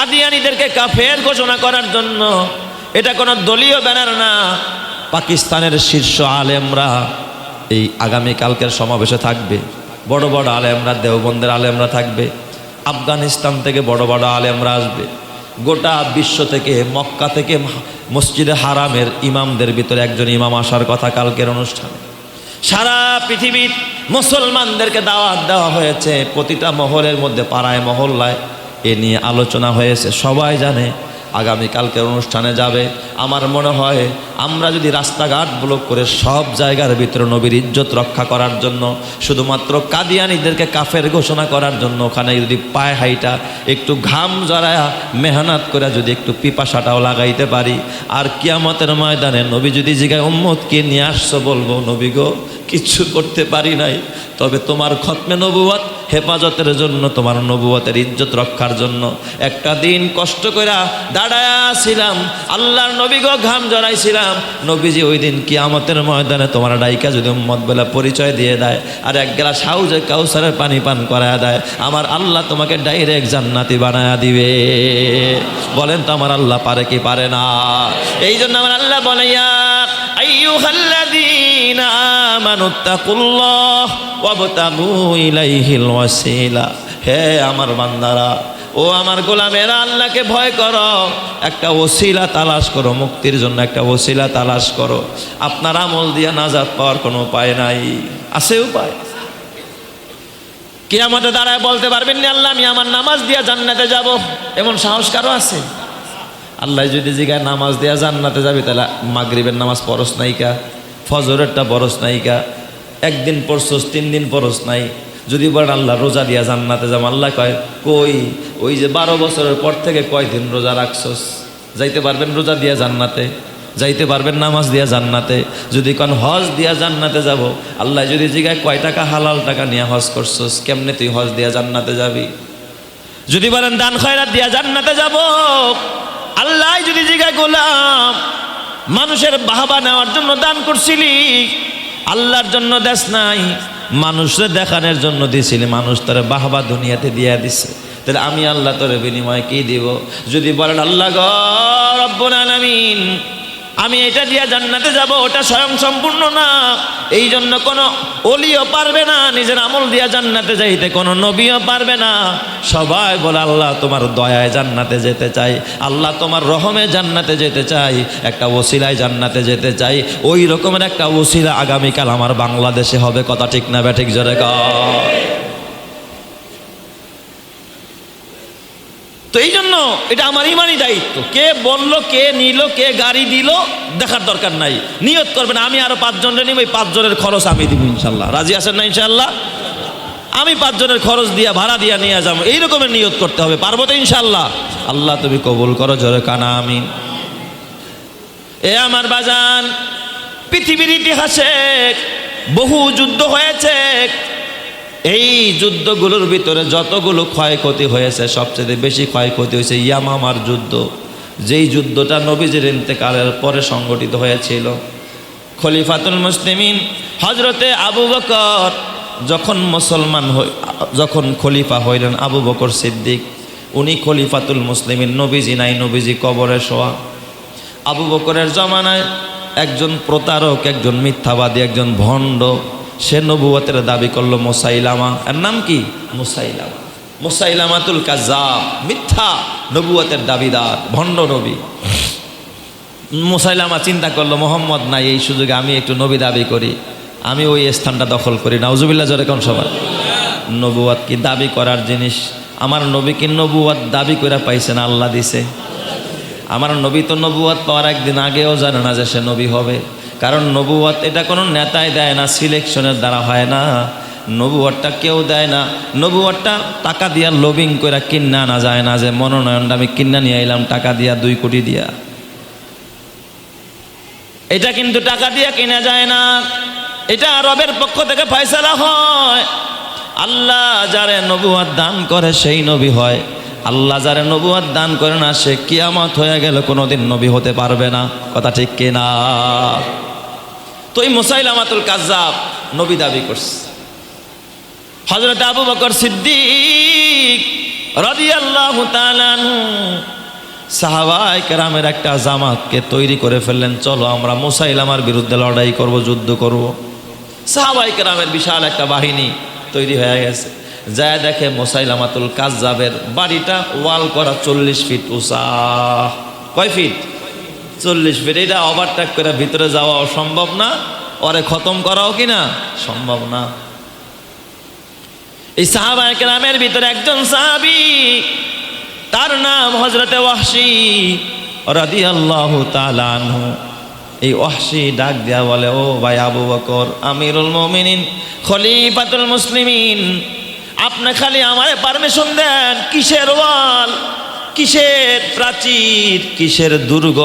কাদিয়ানীদেরকে কাফের ঘোষণা করার জন্য। এটা কোনো দলীয় ব্যানার না। পাকিস্তানের শীর্ষ আলেমরা এই আগামীকালকের সমাবেশে থাকবে। বড় বড় আলেমরা, দেওবন্দের আলেমরা থাকবে। আফগানিস্তান থেকে বড় বড় আলেমরা আসবে। গোটা বিশ্ব থেকে, মক্কা থেকে মসজিদে হারামের ইমামদের ভিতরে একজন ইমাম আসার কথা কালকের অনুষ্ঠানে। সারা পৃথিবীর মুসলমানদেরকে দাওয়াত দেওয়া হয়েছে। প্রতিটা মহলের মধ্যে, পাড়ায় মহল্লায় এ নিয়ে আলোচনা হয়েছে। সবাই জানে আগামীকালকের অনুষ্ঠানে যাবে। আমার মনে হয় আমরা যদি রাস্তাঘাট ব্লক করে সব জায়গার ভিতরে নবীর ইজ্জত রক্ষা করার জন্য, শুধুমাত্র কাদিয়ানীদেরকে কাফের ঘোষণা করার জন্য ওখানে যদি পায়ে হাইটা একটু ঘাম জড়ায়া মেহনত করে যদি একটু পিপাসাটাও লাগাইতে পারি, আর কিয়ামতের ময়দানে নবী যদি জিগায় উম্মতকে নিয়ে আসছো, বলবো নবী গো কিচ্ছু করতে পারি নাই, তবে তোমার খতমে নবুয়ত হেফাজতের জন্য, তোমার নবুয়তের ইজ্জত রক্ষার জন্য একটা দিন কষ্ট করে দাঁড়ায়াছিলাম, আল্লাহর নবী গো ঘাম জড়াইছিলাম। নবীজি ওই দিন কিয়ামতের ময়দানে তোমার ডাইকা যদি উম্মত বলে পরিচয় দিয়ে দেয় আর এক গ্লাস হাউজে কাউসারের পানি পান করায়া দেয়, আমার আল্লাহ তোমাকে ডাইরেক্ট জান্নাতি বানায়া দিবে। বলেন তো আমার আল্লাহ পারে কি পারে না? এই জন্য আমার আল্লাহ বলে, ইয়া আইয়ুহাল্লাযীনা আমানুত্তাকুল্লাহ ওয়াবতাগু ইলাইহিল ওয়াসিলা। হে আমার বান্দারা, ও আমার গোলামেরা, আল্লাহকে ভয় করো, একটা ওসিলা তালাশ করো, মুক্তির জন্য একটা ওসিলা তালাশ করো। আপনার আমল দিয়ে নাজাত পাওয়ার কোনো উপায় নাই। আছে উপায়? কিয়ামতে দাঁড়ায় বলতে পারবেন না আল্লাহ আমি আমার নামাজ দিয়া জান্নাতে যাব, এমন সাহস কারো আছে? আল্লাহ যদি জিগায় নামাজ দিয়া জান্নাতে যাবি, তাহলে মাগরিবের নামাজ পরশ নাইকা, ফজরেরটা পরশ নাইকা, একদিন পরশস 3 দিন পরশ নাই। যদি বলেন আল্লাহ রোজা দিয়া জান্নাতে যাব, আল্লাহ কয় কই ওই যে 12 বছরের পর থেকে কয়দিন রোজা রাখছস? যাইতে পারবেন রোজা দিয়া জান্নাতে? যাইতে পারবেন নামাজ দিয়া জান্নাতে? যদি কোন হজ দিয়া জান্নাতে যাব, আল্লাহ যদি জিগায় কয় টাকা হালাল টাকা নিয়ে হজ করছস, কেমনে তুই হজ দিয়া জান্নাতে যাবি? যদি বলেন দান খয়রাত দিয়া জান্নাতে যাব, আল্লাহ যদি জিগায় গোলাম মানুষের বাহবা নেওয়ার জন্য দান করছিলি, আল্লাহর জন্য দেশ নাই, মানুষের দেখানোর জন্য দিয়েছিলি, মানুষ তোরে বাহবা দুনিয়াতে দিয়া দিছে, তাহলে আমি আল্লাহ তোরে বিনিময়ে কি দিব? যদি বলেন আল্লাহ গো রব্বুল আলামিন আমি এটা দিয়া জান্নাতে যাব, ওটা স্বয়ং সম্পূর্ণ না, এই জন্য কোনো ওলিও পারবে না নিজের আমল দিয়া জান্নাতে যাইতে, কোনো নবীও পারবে না। সবাই বলে আল্লাহ তোমার দয়ায় জান্নাতে যেতে চাই, আল্লাহ তোমার রহমে জান্নাতে যেতে চাই, একটা ওসিলায় জান্নাতে যেতে চাই। ওই রকমের একটা ওসিলা আগামীকাল আমার বাংলাদেশে হবে। কথা ঠিক না ব্যাঠিক? জোরে কর। তো এই জন্য এটা আমার ইমানি দায়িত্ব। কে বললো, কে নিল, কে গাড়ি দিল দেখার দরকার নাই। নিয়ত করবেন আমি আরো 5 জনের নিব, এই 5 জনের খরচ আমি দিব ইনশাল্লাহ। রাজি আছেন না? ইনশাল্লাহ আমি 5 জনের খরচ দিয়া ভাড়া দিয়া নিয়ে যাবো, এই রকমের নিয়ত করতে হবে। পারবো তো ইনশাল্লাহ? আল্লাহ তুমি কবুল করো, জোরে কানা আমিন। এ আমার বাজান, পৃথিবীর ইতিহাসে বহু যুদ্ধ হয়েছে। এই যুদ্ধগুলোর ভিতরে যতগুলো ক্ষয়ক্ষতি হয়েছে, সবচেয়ে বেশি ক্ষয়ক্ষতি হয়েছে ইয়ামামার যুদ্ধ, যেই যুদ্ধটা নবীজির ইন্তেকালের পরে সংগঠিত হয়েছিল। খলিফাতুল মুসলিমিন হজরতে আবু বকর যখন খলিফা হইলেন, আবু বকর সিদ্দিক, উনি খলিফাতুল মুসলিমিন। নবীজি নাই, নবীজি কবরে শোয়া। আবু বকরের জমানায় একজন প্রতারক, একজন মিথ্যাবাদী, একজন ভণ্ড, সে নবুয়তের দাবি করলো। মুসাইলামা, এর নাম কি? মুসাইলামা, মুসাইলামাতুল কাজ্জাব, মিথ্যা নবুয়তের দাবিদার, ভণ্ড নবী। মুসাইলামা চিন্তা করলো মোহাম্মদ নাই, এই সুযোগে আমি একটু নবী দাবি করি, আমি ওই স্থানটা দখল করি। নাউজুবিল্লাহ জোরে কোন সবার? নবুয়ত কি দাবি করার জিনিস? আমার নবী কি নবুয়ত দাবি করে পাইছে না আল্লাহ দিছে? আমার নবী তো নবুয়ত পাওয়ার একদিন আগেও জানে না যে সে নবী হবে। কারণ নবুয়ত এটা কোনো নেতায় দেয় না, সিলেকশনের দ্বারা হয় না। নবুয়তটা কেউ দেয় না। নবুয়তটা টাকা দিয়া লবিং করে কিনা আনা যায় না, যে মনোনয়নটা আমি কিনা নিয়ে এলাম টাকা দিয়া 2 কোটি দিয়া। এটা কিন্তু টাকা দিয়া কিনা যায় না, এটা রবের পক্ষ থেকে ফয়সালা হয়। আল্লাহ যারে নবুয়ত দান করে সেই নবী হয়, আল্লাহ যারে নবুয়ত দান করে না সে কিয়ামত হয়ে গেল কোনোদিন নবী হতে পারবে না। কথা ঠিক কিনা? তো এই মুসাইলামাতুল কাজ্জাব নবী দাবি করছে। হযরত আবু বকর সিদ্দিক রাদিয়াল্লাহু তাআলা আনহু সাহাবায়ে কেরামের একটা জামাতকে তৈরি করে ফেললেন, চলো আমরা মুসাইলামার বিরুদ্ধে লড়াই করব, যুদ্ধ করব। সাহাবায়ে কেরামের বিশাল একটা বাহিনী তৈরি হয়ে গেছে। যায় দেখে মুসাইলামাতুল কাজ্জাবের বাড়িটা ওয়াল করা 40 ফিট উঁচা। কয় ফিট? 40 ফিট। এটা ওভারটেক করে ভিতরে যাওয়াও সম্ভব না, ওরে খতম করাও কিনা সম্ভব না। এই সাহাবায়ে কেরামের ভিতরে একজন সাহাবী, তার নাম হযরতে ওয়াহশী রাদিয়াল্লাহু তাআলা আনহু। এই ওয়াহশী ডাক দেয়া বলে, ও ভাই আবু বকর, আমিরুল মুমিনিন, খলিফাতুল মুসলিমিন, আপনি খালি আমারে পারমিশন দেন, কিসের ওয়াল, কিসের প্রাচীর, কিসের দুর্গ?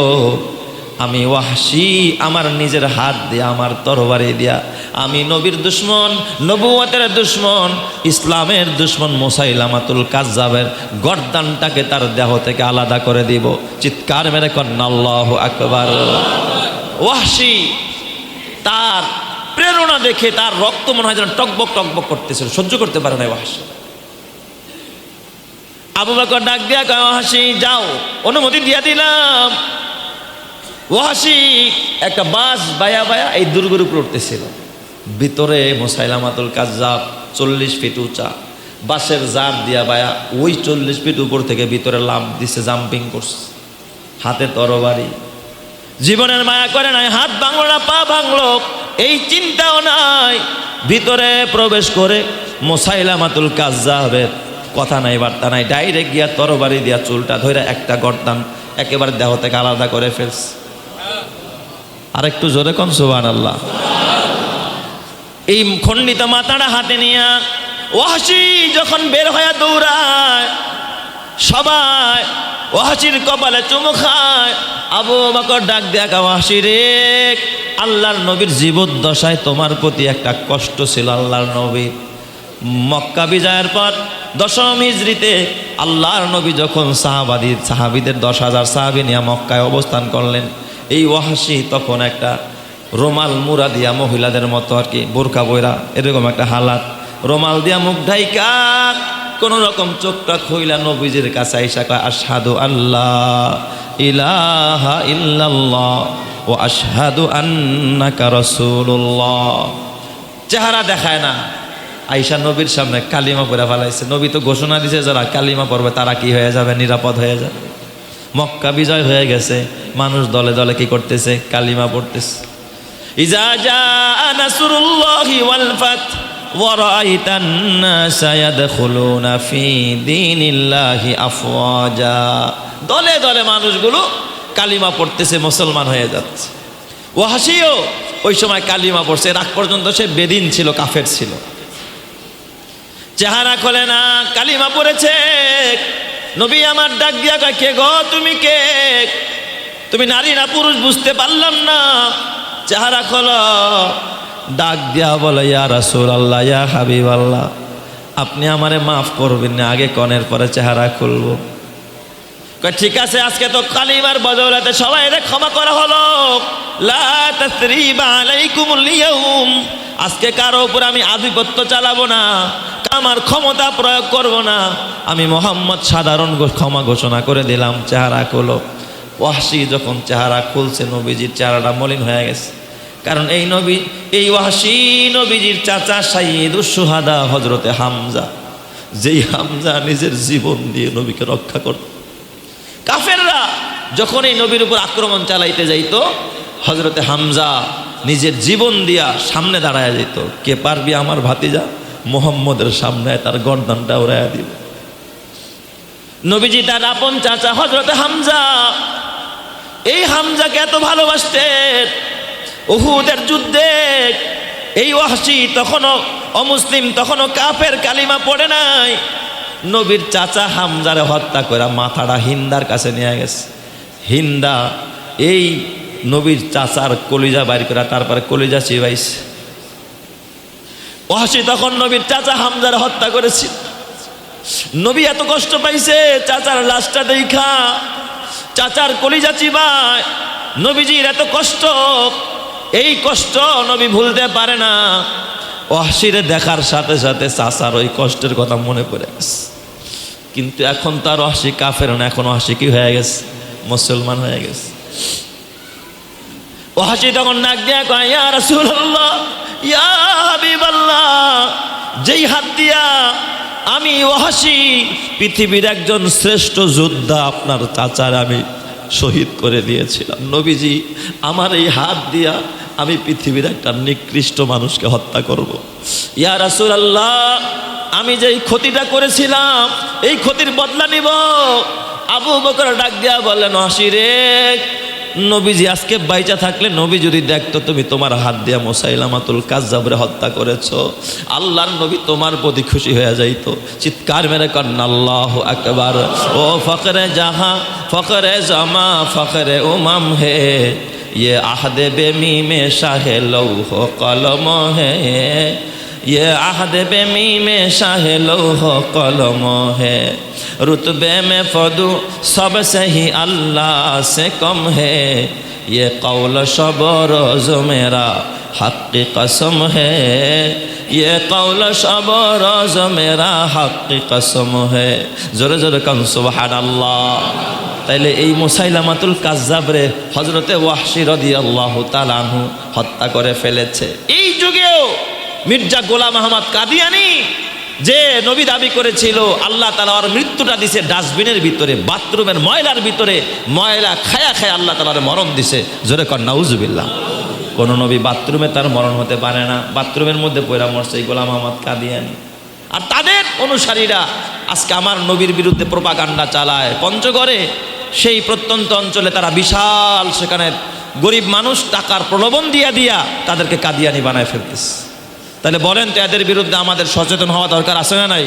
আমি ওয়াহশী আমার নিজের হাত দিয়া, আমার তরবারি দিয়া আমি নবীর দুশ্মন, নবুয়তের দুশ্মন, ইসলামের দুশ্মন মুসাইলামাতুল কাজ্জাবের গর্দানটাকে তার দেহ থেকে আলাদা করে দিব। চিৎকার মেরে কন্না আল্লাহু আকবার। ওয়াহশী তার প্রেরণা দেখে তার রক্ত মনে হয় যেন টকবক টকবক করতেছিল, সহ্য করতে পারে না ওয়াহশী। আবু বকর ডাক দিয়া কয়, ওয়াহশী যাও, অনুমতি দিয়া দিলাম। ওয়াহশী একটা বাঁশ বায়া বায়া এই দুর্গের উপর উঠতেছিল। ভিতরে মুসাইলামাতুল কাজ্জাব 40 ফিট উঁচা বাঁশের জার দিয়া বায়া ওই 40 ফিট উপর থেকে ভিতরে লাফ দিছে, জাম্পিং করছে, হাতে তরবারি। জীবনের মায়া করে নাই, হাত ভাঙলো না, পা ভাঙলো এই চিন্তাও নাই। ভিতরে প্রবেশ করে মুসাইলামাতুল কাজ্জাবের কথা নাই, বার্তা নাই, ডাইরেক্ট গিয়া তরবারি দিয়া চুলটা ধরে একটা গর্দান একেবারে দেহ থেকে আলাদা করে ফেলছে। আর একটু জোরে কোন সুবহানাল্লাহ। এই খণ্ডিত মাথাটা হাতে নিয়ে ওয়াহশী যখন বের হয়ে দৌড়ায়, সবাই ওয়াহশীর কপালে চুমু খায়। আবু বকর ডাক দেয়া কয়, ওয়াহশী রে, আল্লাহর নবীর জীবদ্দশায় তোমার প্রতি একটা কষ্ট ছিল। আল্লাহর নবী মক্কা বিজয়ের পর 10ম হিজরিতে আল্লাহর নবী যখন সাহাবীদের 10,000 সাহাবী নিয়ে মক্কায় অবস্থান করলেন, এই ওয়াহশী তখন একটা রুমাল মুড়া দিয়া, মহিলাদের মতো আর কি, বোরকা বইরা এরকম একটা হালাত, রুমাল দিয়া মুখ ঢাইকা কোন রকম চোখটা খুইলা নবীজির কাছে আইসা কয়, আশহাদু আল্লাহ ইলাহা ইল্লাল্লাহ ওয়া আশহাদু আন্নাকা রাসূলুল্লাহ। চেহারা দেখায় না, আইসা নবীর সামনে কালিমা পড়ে ফেলাইছে। নবী তো ঘোষণা দিছে যারা কালিমা পড়বে তারা কি হয়ে যাবে, নিরাপদ হয়ে যাবে। মক্কা বিজয় হয়ে গেছে, মানুষ দলে দলে কি করতেছে, কালিমা পড়তেছে। ইজা জাআ নাসরুল্লাহি ওয়াল ফাত ওয়া রাআইতান নাসা ইয়াদখুলুনা ফি দীনিল্লাহি আফওয়াজা। দলে দলে মানুষগুলো কালিমা পড়তেছে, মুসলমান হয়ে যাচ্ছে। ওয়াহশীও ওই সময় কালিমা পড়ছে। রাগ পর্যন্ত সে বেদিন ছিল, কাফের ছিল, চেহারা খোলে না, কালিমা পড়েছে। নবী আমার ডাক দিয়া কয়, কে গো, তুমি কে? তুমি নারী না পুরুষ বুঝতে পারলাম না, চেহারা খোলো। ডাক দিয়া বলে, ইয়া রাসূলুল্লাহ, ইয়া হাবিবাল্লাহ, আপনি আমারে মাফ করবেন না, আগে কনের পরে চেহারা খুলবো। কয় ঠিক আছে, আজকে তো কালিমার বদৌলতে সবাই এর ক্ষমা করা হলো। লা তাসরিবা আলাইকুমুল ইয়াউম, আজকে কারো উপর আমি আধিপত্য চালাবো না, আমার ক্ষমতা প্রয়োগ করব না, আমি মুহাম্মদ সাধারণ ক্ষমা ঘোষণা করে দিলাম। চেহারা খুলো। ওয়াহশী যখন চেহারা খুলছে, নবীজির চেহারাটা মলিন হয়ে গেছে। কারণ এই ওয়াহশী নবীজির চাচা সাইয়্যিদুশ শুহাদা হযরতে হামজা, যেই হামজা নিজের জীবন দিয়ে নবীকে রক্ষা করত। কাফেররা যখন এই নবীর উপর আক্রমণ চালাইতে যাইতো, হযরতে হামজা নিজের জীবন দিয়া সামনে দাঁড়ায় যেত। কে পারবি আমার ভাতিজা মুহাম্মদের সামনে তার গর্দানটা উড়াইয়া দিব। নবীজি তার আপন চাচা হযরতে হামজা, এই হামজাকে এত ভালোবাসতেন। উহুদের যুদ্ধে এই ওয়াহশী তখনও অমুসলিম, তখনও কাফের, কালিমা পড়ে নাই। নবীর চাচা হামজারে হত্যা করে মাথাটা হিন্দার কাছে নিয়ে গেছে। হিন্দা এই নবীর চাচার কলিজা বাইর করে তারপরে কলিজা চিবাইছে। ওয়াহশী তখন নবীর চাচা হামজারে হত্যা করেছে। নবী এত কষ্ট পাইছে চাচার লাশটা দেখা, চাচার কলিজা চিবায়। নবীজির এত কষ্ট, এই কষ্ট নবী ভুলতে পারে না। ওয়াহশীরে দেখার সাথে সাথে চাচার ওই কষ্টের কথা মনে পড়ে গেছে। কিন্তু এখন তার ওয়াহশী কাফের না, এখন ওয়াহশী কি হয়ে গেছে? মুসলমান হয়ে গেছে। ওয়াহশী তখন ডাক দিয়া কয়, ইয়া রাসূলুল্লাহ, ইয়া হাবিবাল্লাহ, যেই হাত দিয়া আমি ওয়াহশী পৃথিবীর একজন শ্রেষ্ঠ যোদ্ধা আপনার চাচার আমি শহীদ করে দিয়েছিলাম, নবীজি আমার এই হাত দিয়া আমি পৃথিবীর একটা নিকৃষ্ট মানুষকে হত্যা করব। ইয়া রাসূলুল্লাহ, আমি যেই ক্ষতিটা করেছিলাম এই ক্ষতির বদলা নিব। আবু বকর ডাক দিয়া বললেন, ওয়াহশী রে, নবীজি আজকে বাইচা থাকলে নবী যদি দেখতো তুমি তোমার হাত দিয়া মুসাইলামাতুল কাজ্জাবরে হত্যা করেছো, আল্লাহর নবী তোমার প্রতি খুশি হয়ে যাইতো। চিৎকার মেরে কন্না আল্লাহু আকবার। ও ফখরে জাহা, ফখরে জামা, ফখরে উমাম হে, ये आहद बेमी में शाहे लौह कलम है, ये आहद बेमी में शाहे लौह कलम है, रुतबे में फदू सबसे ही अल्लाह से कम है, ये कौल शबरोज मेरा हक की कसम है, ये कौल शबरोज मेरा हक की कसम है। जोरे जोरे कन सुबहानाल्लाह। তাইলে এই মুসাইলামাতুল কাজ্জাবরে হযরতে ওয়াহশী রাদিয়াল্লাহু তাআলা আনহু হত্যা করে ফেলেছে। এই যুগেও মির্জা গোলাম আহমদ কাদিয়ানী যে নবী দাবি করেছিল, আল্লাহ তাআলা ওর মৃত্যুটা দিছে ডাস্টবিনের ভিতরে, বাথরুমের ময়লার ভিতরে, ময়লা খায়া খায়া আল্লাহ তাআলার মরণ দিছে। জোরে কর নাউজুবিল্লাহ। কোন নবী বাথরুমে তার মরণ হতে পারে না, বাথরুমের মধ্যে পয়রা মরছে এই গোলাম আহমদ কাদিয়ানী। আর তাদের অনুসারীরা আজকে আমার নবীর বিরুদ্ধে প্রোপাগান্ডা চালায়। পঞ্চগড়ে সেই প্রত্যন্ত অঞ্চলে তারা বিশাল, সেখানে গরিব মানুষ টাকার প্রলোভন দিয়া দিয়া তাদেরকে কাদিয়ানি বানায় ফেলতেছে। তাহলে বলেন তো এদের বিরুদ্ধে আমাদের সচেতন হওয়া দরকার আছে না নাই?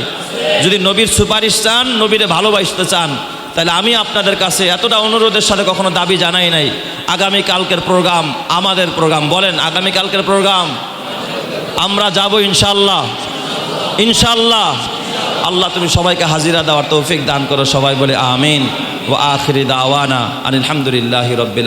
যদি নবীর সুপারিশ চান, নবীরে ভালোবাসতে চান, তাহলে আমি আপনাদের কাছে এতটা অনুরোধের সাথে কখনো দাবি জানাই নাই। আগামী কালকের প্রোগ্রাম আমাদের প্রোগ্রাম, বলেন আগামী কালকের প্রোগ্রাম আমরা যাব ইনশাআল্লাহ, ইনশাআল্লাহ। আল্লাহ তুমি সবাইকে হাজিরা দেওয়ার তৌফিক দান করো, সবাই বলে আমিন। ওয়া আখিরি দাওয়ানা আনিল হামদুলিল্লাহি রাব্বিল